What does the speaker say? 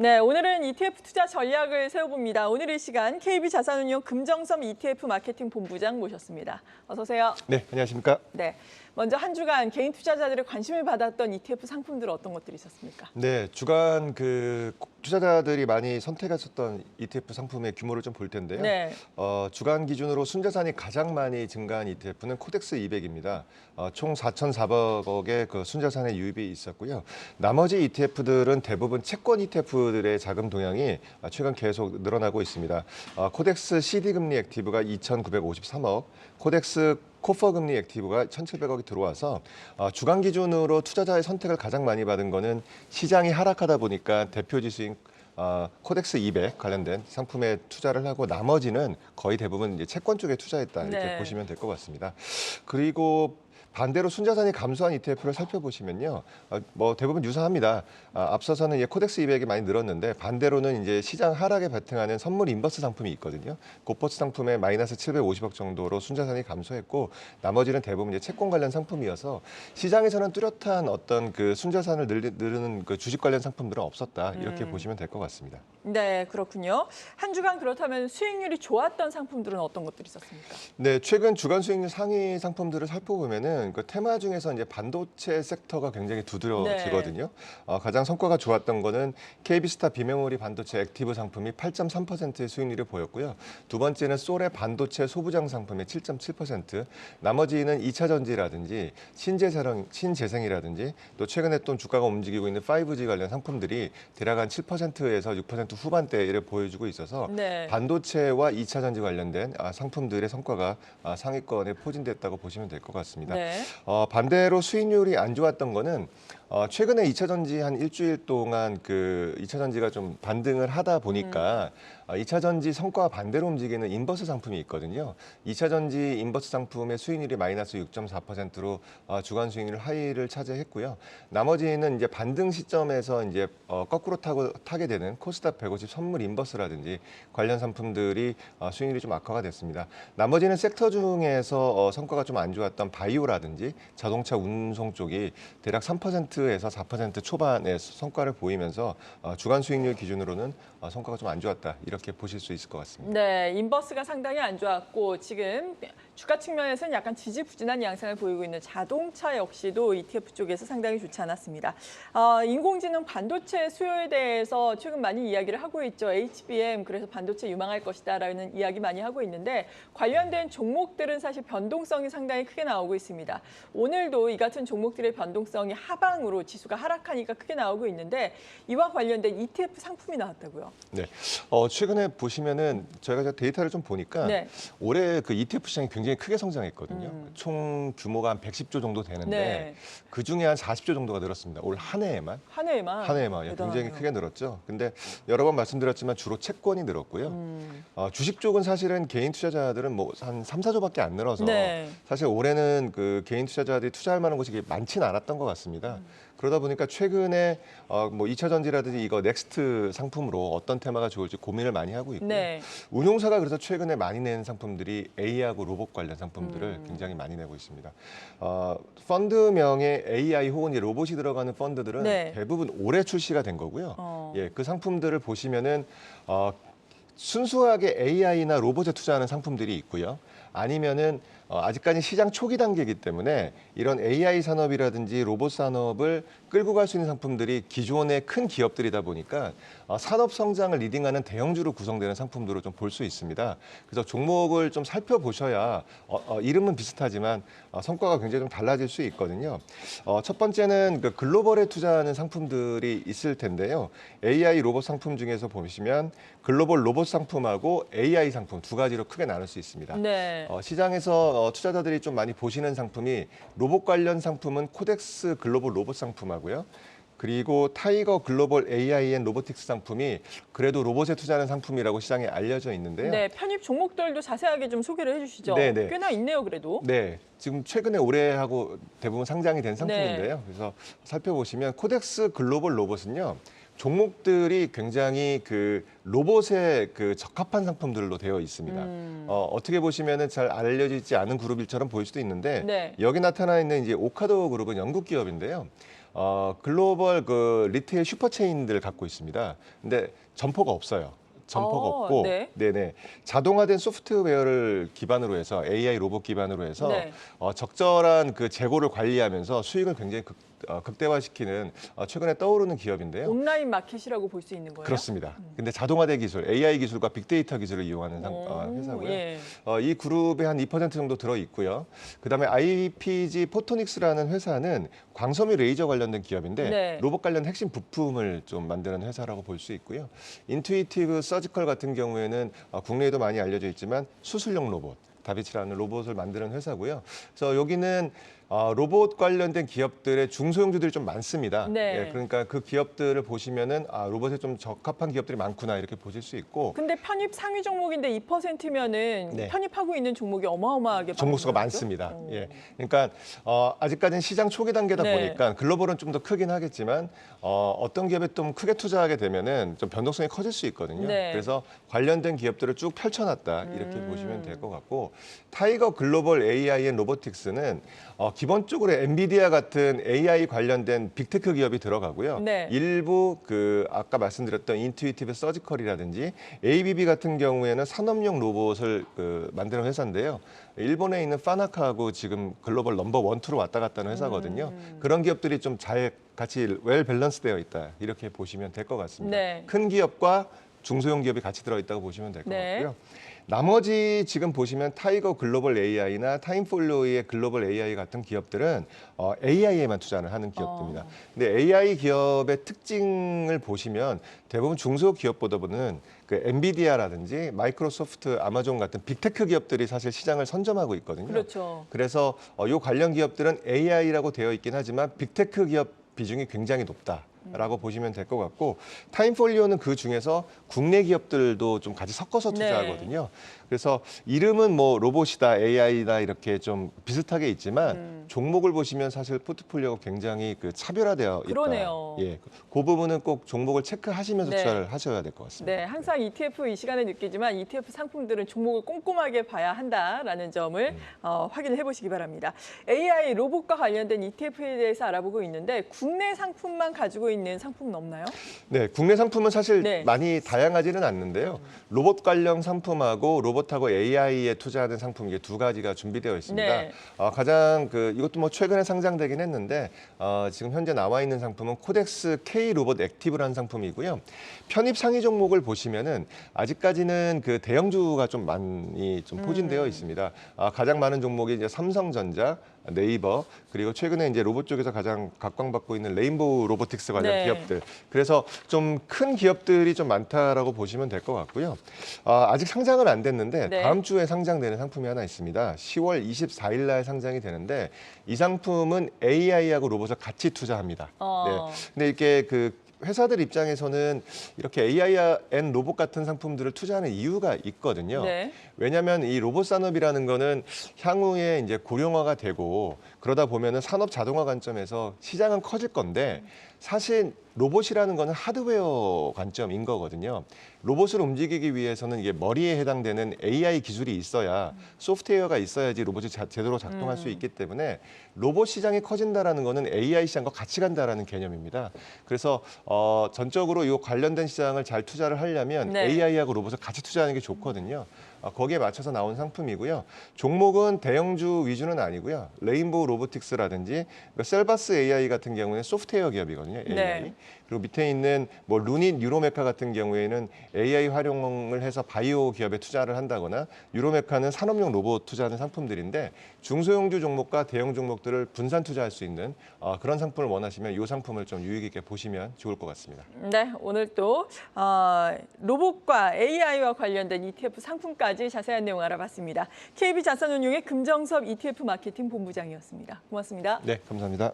네, 오늘은 ETF 투자 전략을 세워봅니다. 오늘 이 시간 KB자산운용 금정섬 ETF 마케팅 본부장 모셨습니다. 어서 오세요. 네, 안녕하십니까? 네, 먼저 한 주간 개인 투자자들의 관심을 받았던 ETF 상품들 어떤 것들이 있었습니까? 네, 주간 투자자들이 많이 선택하셨던 ETF 상품의 규모를 좀 볼 텐데요. 네. 주간 기준으로 순자산이 가장 많이 증가한 ETF는 코덱스 200입니다. 총 4,400억의 그 순자산의 유입이 있었고요. 나머지 ETF들은 대부분 채권 ETF들의 자금 동향이 최근 계속 늘어나고 있습니다. 코덱스 CD 금리 액티브가 2,953억, 코덱스 코퍼 금리 액티브가 1,700억이 들어와서 주간 기준으로 투자자의 선택을 가장 많이 받은 거는 시장이 하락하다 보니까 대표 지수인 코덱스 200 관련된 상품에 투자를 하고 나머지는 거의 대부분 이제 채권 쪽에 투자했다 이렇게 네. 보시면 될 것 같습니다. 그리고 반대로 순자산이 감소한 ETF를 살펴보시면요, 뭐 대부분 유사합니다. 앞서서는 이제 코덱스 200이 많이 늘었는데 반대로는 이제 시장 하락에 바탕하는 선물 인버스 상품이 있거든요. 고퍼스 상품에 마이너스 750억 정도로 순자산이 감소했고 나머지는 대부분 이제 채권 관련 상품이어서 시장에서는 뚜렷한 어떤 그 순자산을 누르는 그 주식 관련 상품들은 없었다 이렇게 보시면 될 것 같습니다. 네, 그렇군요. 한 주간 그렇다면 수익률이 좋았던 상품들은 어떤 것들이 있었습니까? 네, 최근 주간 수익률 상위 상품들을 살펴보면은 그 테마 중에서 이제 반도체 섹터가 굉장히 두드러지거든요. 가장 성과가 좋았던 거는 KB스타 비메모리 반도체 액티브 상품이 8.3%의 수익률을 보였고요. 두 번째는 솔의 반도체 소부장 상품의 7.7%, 나머지는 2차 전지라든지 신재생이라든지 또 최근에 또 주가가 움직이고 있는 5G 관련 상품들이 대략 한 7%에서 6% 후반대를 보여주고 있어서 네. 반도체와 2차 전지 관련된 상품들의 성과가 상위권에 포진됐다고 보시면 될 것 같습니다. 네. 반대로 수익률이 안 좋았던 거는 최근에 2차 전지 한 일주일 동안 그 2차 전지가 좀 반등을 하다 보니까 2차 전지 성과와 반대로 움직이는 인버스 상품이 있거든요. 2차 전지 인버스 상품의 수익률이 마이너스 6.4%로 주간 수익률 하위를 차지했고요. 나머지는 이제 반등 시점에서 이제 거꾸로 타게 되는 코스닥 150 선물 인버스라든지 관련 상품들이 수익률이 좀 악화가 됐습니다. 나머지는 섹터 중에서 성과가 좀 안 좋았던 바이오라든지 자동차 운송 쪽이 대략 3%에서 4% 초반의 성과를 보이면서 주간 수익률 기준으로는 성과가 좀 안 좋았다 이렇게 보실 수 있을 것 같습니다. 네, 인버스가 상당히 안 좋았고 지금 주가 측면에서는 약간 지지부진한 양상을 보이고 있는 자동차 역시도 ETF 쪽에서 상당히 좋지 않았습니다. 인공지능 반도체 수요에 대해서 최근 많이 이야기를 하고 있죠. HBM 그래서 반도체 유망할 것이다라는 이야기 많이 하고 있는데 관련된 종목들은 사실 변동성이 상당히 크게 나오고 있습니다. 오늘도 이 같은 종목들의 변동성이 하방으로 지수가 하락하니까 크게 나오고 있는데 이와 관련된 ETF 상품이 나왔다고요. 네, 최근에 보시면은 저희가 데이터를 좀 보니까 네. 올해 그 ETF 시장이 굉장히 크게 성장했거든요. 총 규모가 한 110조 정도 되는데 네. 그 중에 한 40조 정도가 늘었습니다. 올 한 해에만. 한 해에만. 한 해에만 굉장히 크게 늘었죠. 근데 여러 번 말씀드렸지만 주로 채권이 늘었고요. 주식 쪽은 사실은 개인 투자자들은 뭐 한 3, 4조밖에 안 늘어서 네. 사실 올해는 그 개인 투자자들이 투자할 만한 곳이 많지는 않았던 것 같습니다. 그러다 보니까 최근에 뭐 2차 전지라든지 이거 넥스트 상품으로 어떤 테마가 좋을지 고민을 많이 하고 있고요. 네. 운용사가 그래서 최근에 많이 낸 상품들이 AI하고 로봇 관련 상품들을 굉장히 많이 내고 있습니다. 펀드명의 AI 혹은 로봇이 들어가는 펀드들은 네. 대부분 올해 출시가 된 거고요. 예, 그 상품들을 보시면은 순수하게 AI나 로봇에 투자하는 상품들이 있고요. 아니면은 아직까지 시장 초기 단계이기 때문에 이런 AI 산업이라든지 로봇 산업을 끌고 갈 수 있는 상품들이 기존의 큰 기업들이다 보니까 산업 성장을 리딩하는 대형주로 구성되는 상품들을 좀 볼 수 있습니다. 그래서 종목을 좀 살펴보셔야 이름은 비슷하지만 성과가 굉장히 좀 달라질 수 있거든요. 첫 번째는 그 글로벌에 투자하는 상품들이 있을 텐데요. AI 로봇 상품 중에서 보시면 글로벌 로봇 상품하고 AI 상품 두 가지로 크게 나눌 수 있습니다. 네. 시장에서 투자자들이 좀 많이 보시는 상품이 로봇 관련 상품은 코덱스 글로벌 로봇 상품하고요. 그리고 타이거 글로벌 AI 앤 로보틱스 상품이 그래도 로봇에 투자하는 상품이라고 시장에 알려져 있는데요. 네, 편입 종목들도 자세하게 좀 소개를 해주시죠. 네네. 꽤나 있네요, 그래도. 네, 지금 최근에 올해하고 대부분 상장이 된 상품인데요. 네. 그래서 살펴보시면 코덱스 글로벌 로봇은요. 종목들이 굉장히 그 로봇에 그 적합한 상품들로 되어 있습니다. 어떻게 보시면은 잘 알려지지 않은 그룹일처럼 보일 수도 있는데 네. 여기 나타나 있는 이제 오카도 그룹은 영국 기업인데요. 글로벌 그 리테일 슈퍼체인들 갖고 있습니다. 근데 점포가 없어요. 점포가 없고, 네. 네네, 자동화된 소프트웨어를 기반으로 해서 AI 로봇 기반으로 해서 네. 적절한 그 재고를 관리하면서 수익을 굉장히 극대화시키는 최근에 떠오르는 기업인데요. 온라인 마켓이라고 볼 수 있는 거예요? 그렇습니다. 근데 자동화된 기술, AI 기술과 빅데이터 기술을 이용하는 회사고요. 예. 이 그룹에 한 2% 정도 들어 있고요. 그다음에 IPG 포토닉스라는 회사는 광섬유 레이저 관련된 기업인데 네. 로봇 관련 핵심 부품을 좀 만드는 회사라고 볼 수 있고요. 인투이티브 서지컬 같은 경우에는 국내에도 많이 알려져 있지만 수술용 로봇, 다비치라는 로봇을 만드는 회사고요. 그래서 여기는 로봇 관련된 기업들의 중소형주들이 좀 많습니다. 네. 예, 그러니까 그 기업들을 보시면은 로봇에 좀 적합한 기업들이 많구나 이렇게 보실 수 있고, 근데 편입 상위 종목인데 2%면은 네. 편입하고 있는 종목이 어마어마하게 종목 수가 많은 거죠? 많습니다. 예, 그러니까 아직까지는 시장 초기 단계다 네. 보니까 글로벌은 좀 더 크긴 하겠지만 어떤 기업에 좀 크게 투자하게 되면은 좀 변동성이 커질 수 있거든요. 네. 그래서 관련된 기업들을 쭉 펼쳐놨다 이렇게 보시면 될 것 같고, 타이거 글로벌 AI 앤 로보틱스는 기본적으로 엔비디아 같은 AI 관련된 빅테크 기업이 들어가고요. 네. 일부 그 아까 말씀드렸던 인투이티브 서지컬이라든지 ABB 같은 경우에는 산업용 로봇을 만드는 회사인데요. 일본에 있는 파나카하고 지금 글로벌 넘버 원, 투로 왔다 갔다 하는 회사거든요. 그런 기업들이 좀 잘 같이 웰 밸런스되어 있다 이렇게 보시면 될 것 같습니다. 네. 큰 기업과 중소형 기업이 같이 들어있다고 보시면 될 것 네. 같고요. 나머지 지금 보시면 타이거 글로벌 AI나 타임폴로의 글로벌 AI 같은 기업들은 AI에만 투자를 하는 기업들입니다. 근데 AI 기업의 특징을 보시면 대부분 중소기업보다는 그 엔비디아라든지 마이크로소프트, 아마존 같은 빅테크 기업들이 사실 시장을 선점하고 있거든요. 그렇죠. 그래서 이 관련 기업들은 AI라고 되어 있긴 하지만 빅테크 기업 비중이 굉장히 높다라고 보시면 될 것 같고, 타임폴리오는 그 중에서 국내 기업들도 좀 같이 섞어서 투자하거든요. 그래서 이름은 뭐 로봇이다, AI다 이렇게 좀 비슷하게 있지만 종목을 보시면 사실 포트폴리오가 굉장히 그 차별화되어 있다. 그러네요. 예, 그 부분은 꼭 종목을 체크하시면서 네. 투자를 하셔야 될 것 같습니다. 네, 항상 ETF 이 시간에 느끼지만 ETF 상품들은 종목을 꼼꼼하게 봐야 한다라는 점을 확인을 해보시기 바랍니다. AI 로봇과 관련된 ETF에 대해서 알아보고 있는데 국내 상품만 가지고 있는 상품은 없나요? 네, 국내 상품은 사실 네. 많이 다양하지는 않는데요. 로봇 관련 상품하고 로봇하고 AI에 투자하는 상품 이게 두 가지가 준비되어 있습니다. 네. 가장 이것도 뭐 최근에 상장되긴 했는데 지금 현재 나와 있는 상품은 코덱스 K 로봇 액티브라는 상품이고요. 편입 상위 종목을 보시면은 아직까지는 그 대형주가 좀 많이 좀 포진되어 있습니다. 가장 많은 종목이 이제 삼성전자, 네이버, 그리고 최근에 이제 로봇 쪽에서 가장 각광받고 있는 레인보우 로보틱스 관련 네. 기업들. 그래서 좀 큰 기업들이 좀 많다라고 보시면 될 것 같고요. 아직 상장은 안 됐는데 네. 다음 주에 상장되는 상품이 하나 있습니다. 10월 24일 날 상장이 되는데 이 상품은 AI하고 로봇을 같이 투자합니다. 네. 근데 이렇게 그 회사들 입장에서는 이렇게 AI 앤 로봇 같은 상품들을 투자하는 이유가 있거든요. 네. 왜냐하면 이 로봇 산업이라는 거는 향후에 이제 고령화가 되고 그러다 보면은 산업 자동화 관점에서 시장은 커질 건데 사실 로봇이라는 거는 하드웨어 관점인 거거든요. 로봇을 움직이기 위해서는 이게 머리에 해당되는 AI 기술이 있어야 소프트웨어가 있어야지 로봇이 제대로 작동할 수 있기 때문에 로봇 시장이 커진다라는 거는 AI 시장과 같이 간다라는 개념입니다. 그래서 전적으로 이 관련된 시장을 잘 투자를 하려면 네. AI하고 로봇을 같이 투자하는 게 좋거든요. 거기에 맞춰서 나온 상품이고요. 종목은 대형주 위주는 아니고요. 레인보우 로보틱스라든지 셀바스 AI 같은 경우는 소프트웨어 기업이거든요. AI. 네. 그리고 밑에 있는 뭐 루닛 유로메카 같은 경우에는 AI 활용을 해서 바이오 기업에 투자를 한다거나 유로메카는 산업용 로봇 투자하는 상품들인데 중소형주 종목과 대형 종목들을 분산 투자할 수 있는 그런 상품을 원하시면 이 상품을 좀 유익 있게 보시면 좋을 것 같습니다. 네, 오늘 또 로봇과 AI와 관련된 ETF 상품까지 자세한 내용 알아봤습니다. KB자산운용의 금정섭 ETF 마케팅 본부장이었습니다. 고맙습니다. 네, 감사합니다.